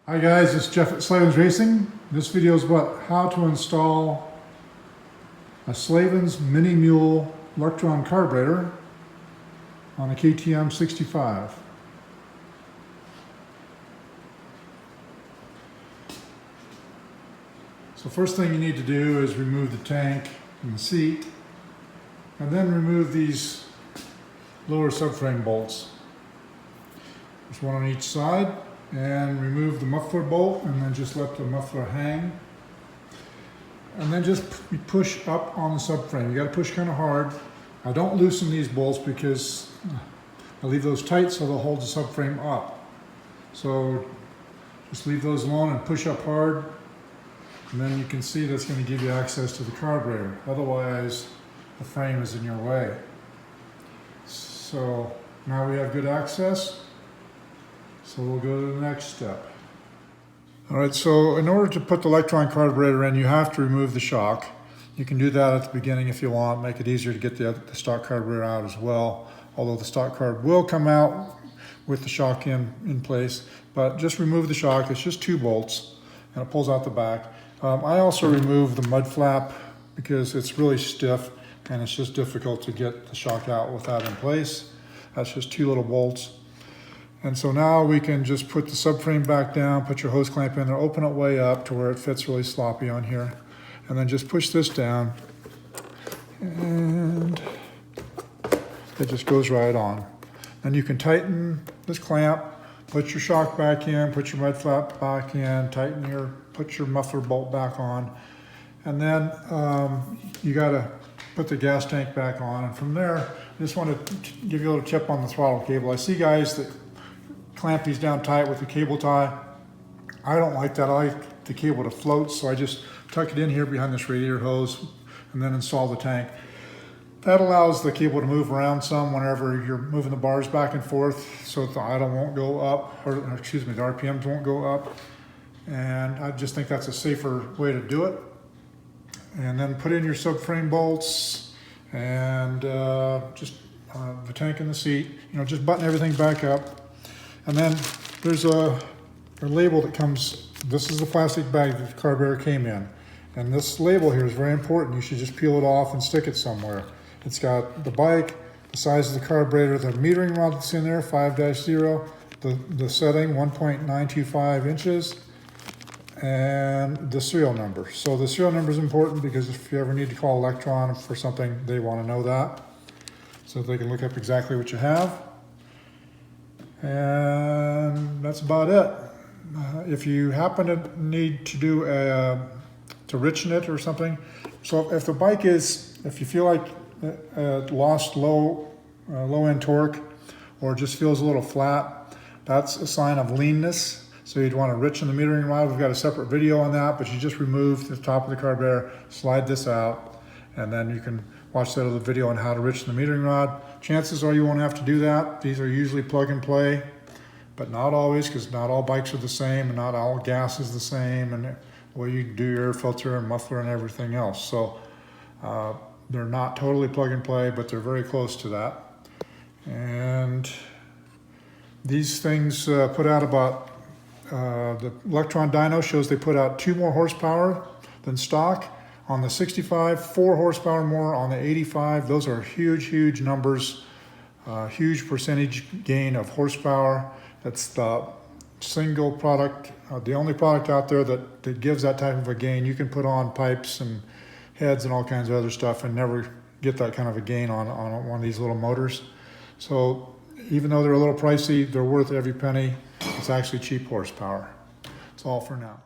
Hi guys, it's Jeff at Slavens Racing. This video is about how to install a Slavens Mini Mule Electron carburetor on a KTM 65. So first thing you need to do is remove the tank from the seat and then remove these lower subframe bolts. There's one on each side. And remove the muffler bolt and then just let the muffler hang. And then just push up on the subframe. You got to push kind of hard. Now don't loosen these bolts because I leave those tight so they'll hold the subframe up. So just leave those alone and push up hard. And then you can see that's going to give you access to the carburetor. Otherwise, the frame is in your way. So now we have good access. So we'll go to the next step. All right, so in order to put the Electron carburetor in, you have to remove the shock. You can do that at the beginning if you want, make it easier to get the stock carburetor out as well. Although the stock carb will come out with the shock in place, but just remove the shock. It's just 2 bolts and it pulls out the back. I also remove the mud flap because it's really stiff and it's just difficult to get the shock out with that in place. That's just 2 little bolts. And so now we can just put the subframe back down, put your hose clamp in there, open it way up to where it fits really sloppy on here. And then just push this down and it just goes right on. Then you can tighten this clamp, put your shock back in, put your mud flap back in, put your muffler bolt back on. And then you gotta put the gas tank back on. And from there, I just want to give you a little tip on the throttle cable. I see guys that clamp these down tight with the cable tie. I don't like that. I like the cable to float, so I just tuck it in here behind this radiator hose and then install the tank. That allows the cable to move around some whenever you're moving the bars back and forth so the idle won't go up, or excuse me, the RPMs won't go up. And I just think that's a safer way to do it. And then put in your subframe bolts and just the tank in the seat. You know, just button everything back up. And then there's a label that comes, this is the plastic bag that the carburetor came in. And this label here is very important. You should just peel it off and stick it somewhere. It's got the bike, the size of the carburetor, the metering rod that's in there, 5-0, the setting, 1.925 inches, and the serial number. So the serial number is important because if you ever need to call Electron for something, they want to know that. So they can look up exactly what you have. And that's about it. If you happen to need to do to richen it or something, so if the bike is, if you feel like lost low end torque or just feels a little flat, that's a sign of leanness. So you'd want to richen the metering rod. We've got a separate video on that, but you just remove the top of the carburetor, slide this out, and then you can watch that other video on how to richen the metering rod. Chances are you won't have to do that. These are usually plug and play, but not always, because not all bikes are the same and not all gas is the same, and the way you do your air filter and muffler and everything else. So they're not totally plug and play, but they're very close to that. And these things put out about, the Electron dyno shows they put out 2 more horsepower than stock. On the 65, 4 horsepower more. On the 85, those are huge, huge numbers, huge percentage gain of horsepower. That's the single product, the only product out there that gives that type of a gain. You can put on pipes and heads and all kinds of other stuff and never get that kind of a gain on one of these little motors. So even though they're a little pricey, they're worth every penny. It's actually cheap horsepower. That's all for now.